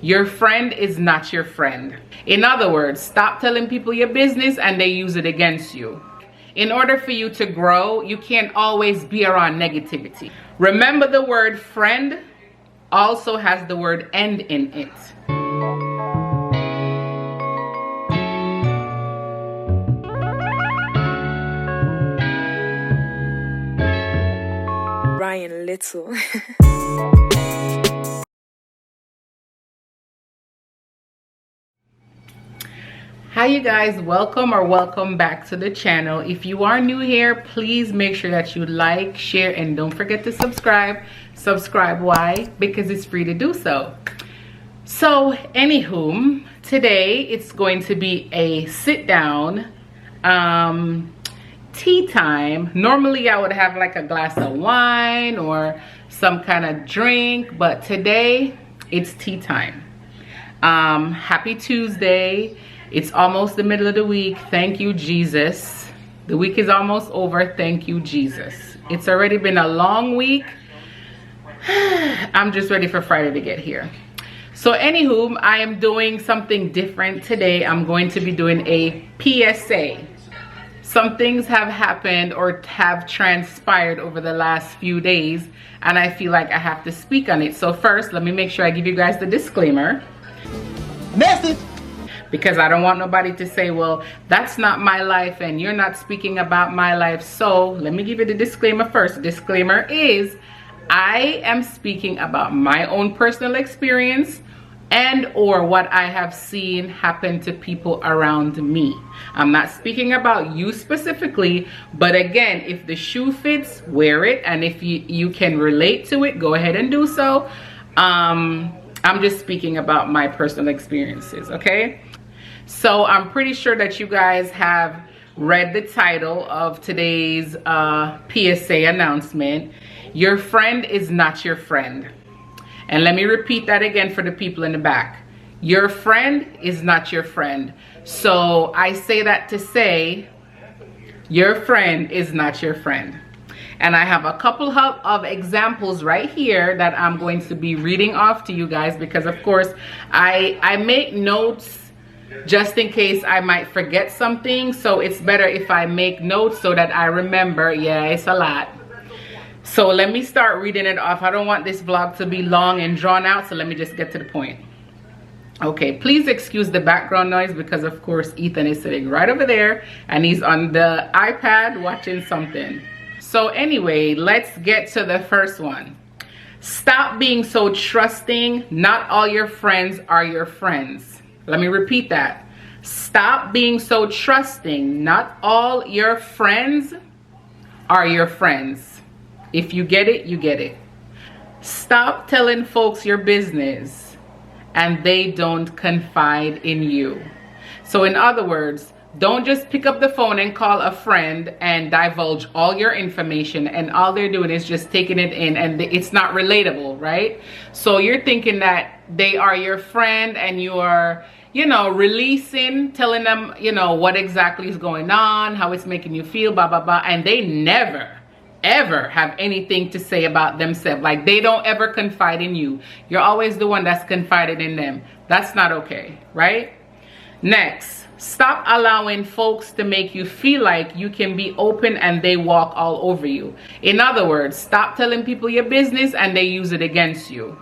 Your friend is not your friend. In other words, stop telling people your business and they use it against you. In order for you to grow, you can't always be around negativity. Remember, the word friend also has the word end in it. Ryan Little. Hi you guys, welcome back to the channel. If you are new here, please make sure that you like, share, and don't forget to subscribe. Why? Because it's free to do so. So anywho, today it's going to be a sit down tea time. Normally I would have like a glass of wine or some kind of drink, but today it's tea time. Happy Tuesday. It's almost the middle of the week. Thank you, Jesus. The week is almost over. Thank you, Jesus. It's already been a long week. I'm just ready for Friday to get here. So anywho, I am doing something different today. I'm going to be doing a PSA. Some things have happened or have transpired over the last few days, and I feel like I have to speak on it. So first, let me make sure I give you guys the disclaimer. Message. Because I don't want nobody to say, well, that's not my life and you're not speaking about my life. So let me give you the disclaimer first. The disclaimer is I am speaking about my own personal experience and or what I have seen happen to people around me. I'm not speaking about you specifically, but again, if the shoe fits, wear it. And if you can relate to it, go ahead and do so. I'm just speaking about my personal experiences, okay? So I'm pretty sure that you guys have read the title of today's PSA announcement. Your friend is not your friend. And let me repeat that again for the people in the back. Your friend is not your friend. So I say that to say, your friend is not your friend. And I have a couple of examples right here that I'm going to be reading off to you guys because, of course, I make notes just in case I might forget something. So it's better if I make notes so that I remember. Yeah, it's a lot. So let me start reading it off. I don't want this vlog to be long and drawn out, so let me just get to the point. Okay, please excuse the background noise because, of course, Ethan is sitting right over there and he's on the iPad watching something. So anyway, let's get to the first one. Stop being so trusting. Not all your friends are your friends. Let me repeat that. Stop being so trusting. Not all your friends are your friends. If you get it, you get it. Stop telling folks your business and they don't confide in you. So in other words, don't just pick up the phone and call a friend and divulge all your information and all they're doing is just taking it in and it's not relatable, right? So you're thinking that they are your friend and you are, you know, releasing, telling them, you know, what exactly is going on, how it's making you feel, blah, blah, blah. And they never, ever have anything to say about themselves. Like they don't ever confide in you. You're always the one that's confided in them. That's not okay, right? Next, stop allowing folks to make you feel like you can be open and they walk all over you. In other words, stop telling people your business and they use it against you.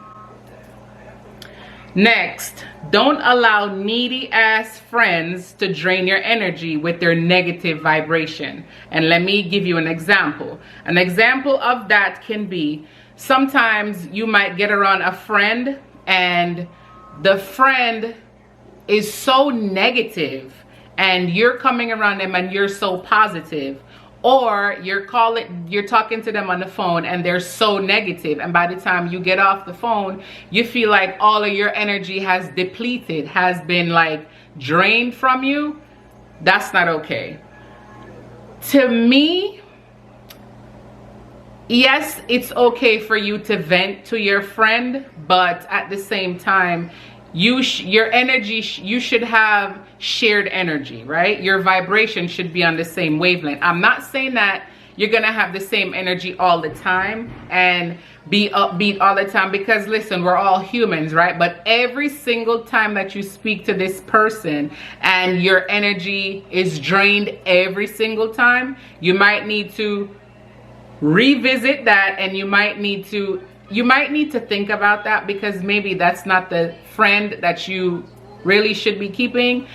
Next, don't allow needy ass friends to drain your energy with their negative vibration. And let me give you an example. An example of that can be sometimes you might get around a friend and the friend is so negative and you're coming around them and you're so positive, or you're talking to them on the phone and they're so negative, and by the time you get off the phone you feel like all of your energy has depleted, has been like drained from you. That's not okay. To me, yes, it's okay for you to vent to your friend, but at the same time your energy, you should have shared energy, right? Your vibration should be on the same wavelength. I'm not saying that you're gonna have the same energy all the time and be upbeat all the time, because listen, we're all humans, right? But every single time that you speak to this person and your energy is drained every single time, you might need to revisit that, and you might need to think about that, because maybe that's not the friend that you really should be keeping,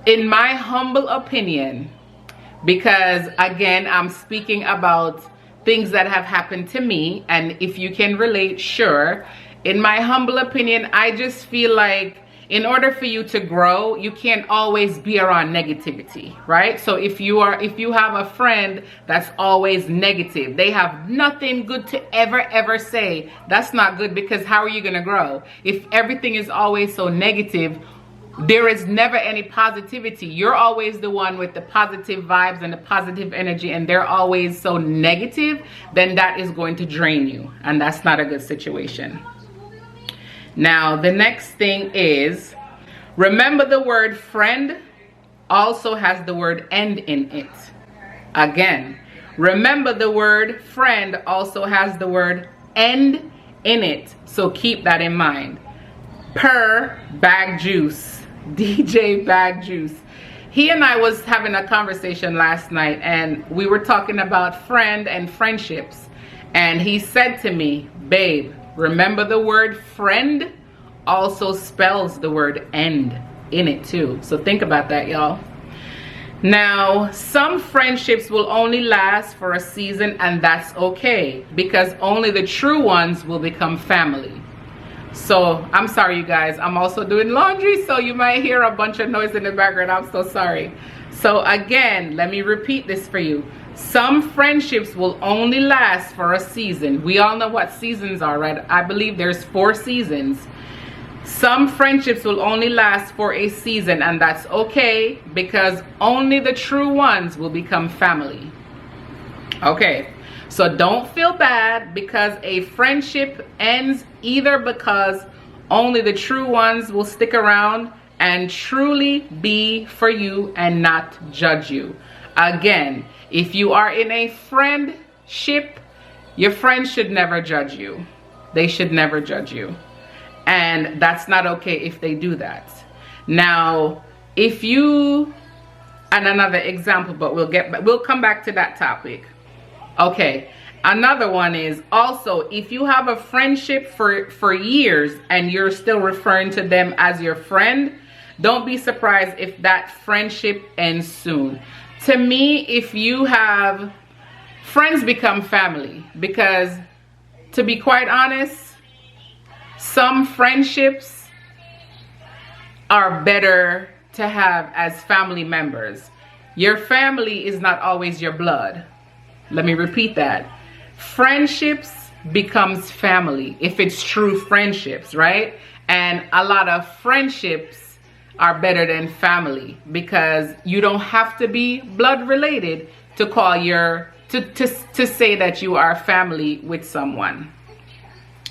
in my humble opinion. Because again, I'm speaking about things that have happened to me, and if you can relate, sure. In my humble opinion, I just feel like in order for you to grow, you can't always be around negativity, right? So if you have a friend that's always negative, they have nothing good to ever say, that's not good, because how are you going to grow? If everything is always so negative, there is never any positivity. You're always the one with the positive vibes and the positive energy, and they're always so negative, then that is going to drain you, and that's not a good situation. Now, the next thing is, remember the word friend also has the word end in it. Again, remember the word friend also has the word end in it. So keep that in mind. Per Bag Juice, DJ Bag Juice. He and I was having a conversation last night, and we were talking about friend and friendships. And he said to me, babe, remember the word friend also spells the word end in it too. So think about that, y'all. Now, some friendships will only last for a season, and that's okay, because only the true ones will become family. So I'm sorry, you guys, I'm also doing laundry, so you might hear a bunch of noise in the background. I'm so sorry. So again, let me repeat this for you. Some friendships will only last for a season. We all know what seasons are, right? I believe there's 4 seasons. Some friendships will only last for a season, and that's okay, because only the true ones will become family. Okay, so don't feel bad because a friendship ends, either because only the true ones will stick around and truly be for you and not judge you. Again, if you are in a friendship, your friends should never judge you. They should never judge you. And that's not okay if they do that. Now, if you, and another example, but we'll come back to that topic. Okay, another one is also, if you have a friendship for years and you're still referring to them as your friend, don't be surprised if that friendship ends soon. To me, if you have friends, become family, because to be quite honest, some friendships are better to have as family members. Your family is not always your blood. Let me repeat that. Friendships becomes family if it's true friendships, right? And a lot of friendships are better than family, because you don't have to be blood related to call to say that you are family with someone.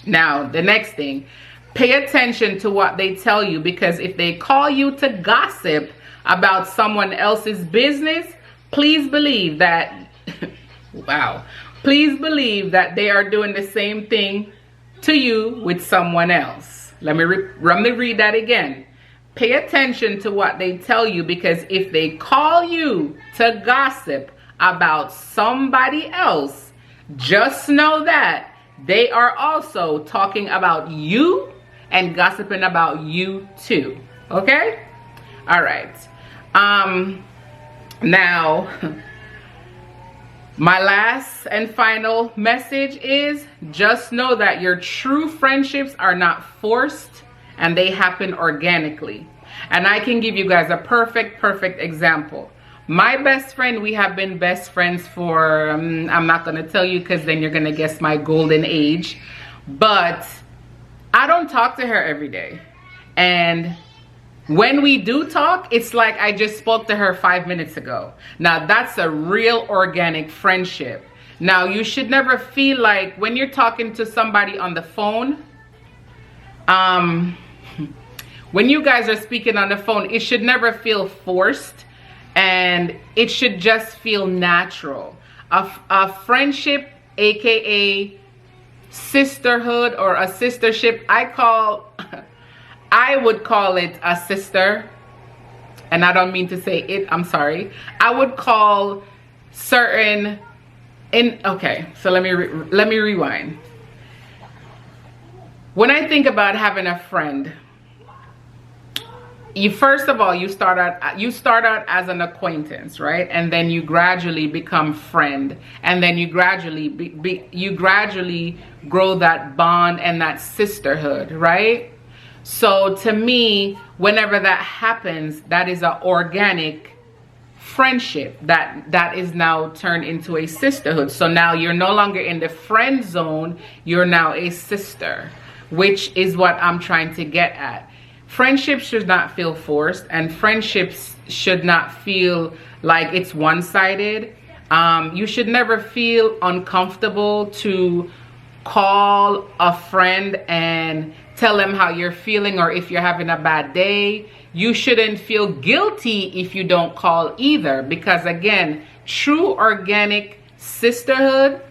Now, the next thing, pay attention to what they tell you, because if they call you to gossip about someone else's business, please believe that, wow, please believe that they are doing the same thing to you with someone else. Let me read that again. Pay attention to what they tell you, because if they call you to gossip about somebody else, just know that they are also talking about you and gossiping about you too. Okay? All right. Now, my last and final message is, just know that your true friendships are not forced, and they happen organically. And I can give you guys a perfect example. My best friend, we have been best friends for, I'm not going to tell you because then you're going to guess my golden age. But I don't talk to her every day. And when we do talk, it's like I just spoke to her 5 minutes ago. Now, that's a real organic friendship. Now, you should never feel like when you're talking to somebody on the phone, when you guys are speaking on the phone, it should never feel forced. And it should just feel natural. a friendship, aka sisterhood or a sistership, I would call it a sister, and I don't mean to say it, I'm sorry. I would call certain okay, so let me rewind. When I think about having a friend, first of all, you start out as an acquaintance, right? And then you gradually become friend, and then you gradually grow that bond and that sisterhood, right? So to me, whenever that happens, that is an organic friendship that is now turned into a sisterhood. So now you're no longer in the friend zone, you're now a sister, which is what I'm trying to get at. Friendships should not feel forced, and friendships should not feel like it's one-sided. You should never feel uncomfortable to call a friend and tell them how you're feeling, or if you're having a bad day. You shouldn't feel guilty if you don't call either, because again, true organic sisterhood,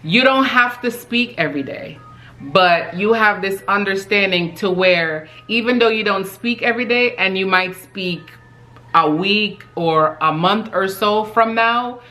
you don't have to speak every day, but you have this understanding to where even though you don't speak every day, and you might speak a week or a month or so from now,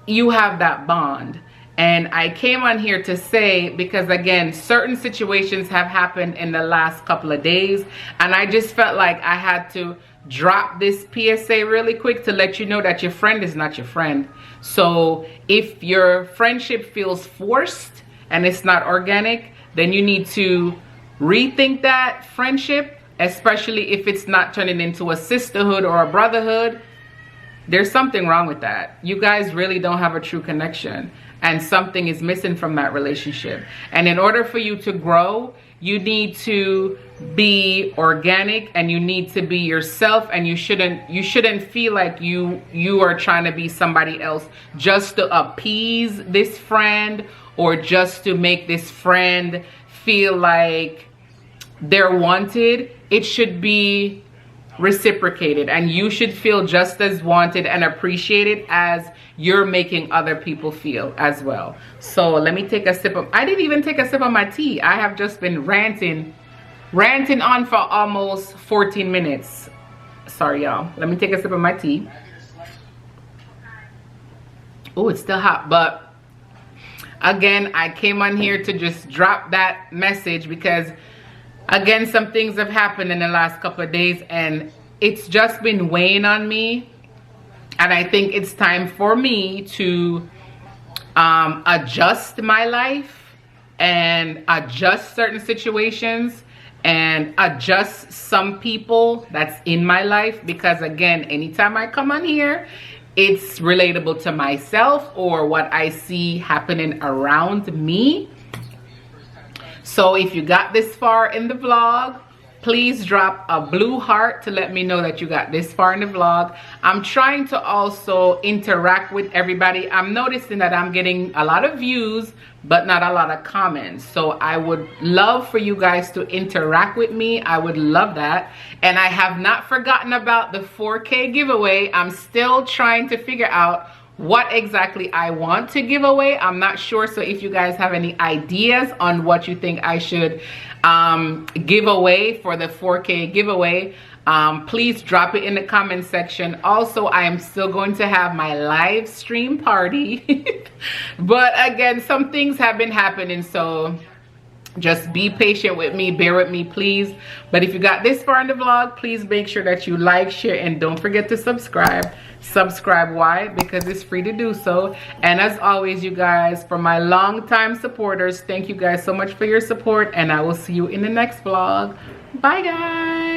you have that bond. And I came on here to say, because again, certain situations have happened in the last couple of days, and I just felt like I had to drop this PSA really quick to let you know that your friend is not your friend. So if your friendship feels forced and it's not organic, then you need to rethink that friendship, especially if it's not turning into a sisterhood or a brotherhood. There's something wrong with that. You guys really don't have a true connection, and something is missing from that relationship. And in order for you to grow, you need to be organic, and you need to be yourself, and you shouldn't feel like you are trying to be somebody else just to appease this friend, or just to make this friend feel like they're wanted. It should be reciprocated, and you should feel just as wanted and appreciated as you're making other people feel as well. So let me take a sip of, I didn't even take a sip of my tea. I have just been ranting on for almost 14 minutes. Sorry, y'all. Let me take a sip of my tea. Oh, it's still hot, but again, I came on here to just drop that message because again, some things have happened in the last couple of days, and it's just been weighing on me. And I think it's time for me to adjust my life and adjust certain situations and adjust some people that's in my life. Because again, anytime I come on here, it's relatable to myself or what I see happening around me. So if you got this far in the vlog, please drop a blue heart to let me know that you got this far in the vlog. I'm trying to also interact with everybody. I'm noticing that I'm getting a lot of views, but not a lot of comments. So I would love for you guys to interact with me. I would love that. And I have not forgotten about the 4K giveaway. I'm still trying to figure out what exactly I want to give away. I'm not sure. So if you guys have any ideas on what you think I should give away for the 4K giveaway, please drop it in the comment section. Also, I am still going to have my live stream party. But again, some things have been happening, so just be patient with me, bear with me, please. But if you got this far in the vlog, please make sure that you like, share, and don't forget to subscribe. Subscribe, why? Because it's free to do so. And as always, you guys, for my longtime supporters, thank you guys so much for your support, and I will see you in the next vlog. Bye, guys.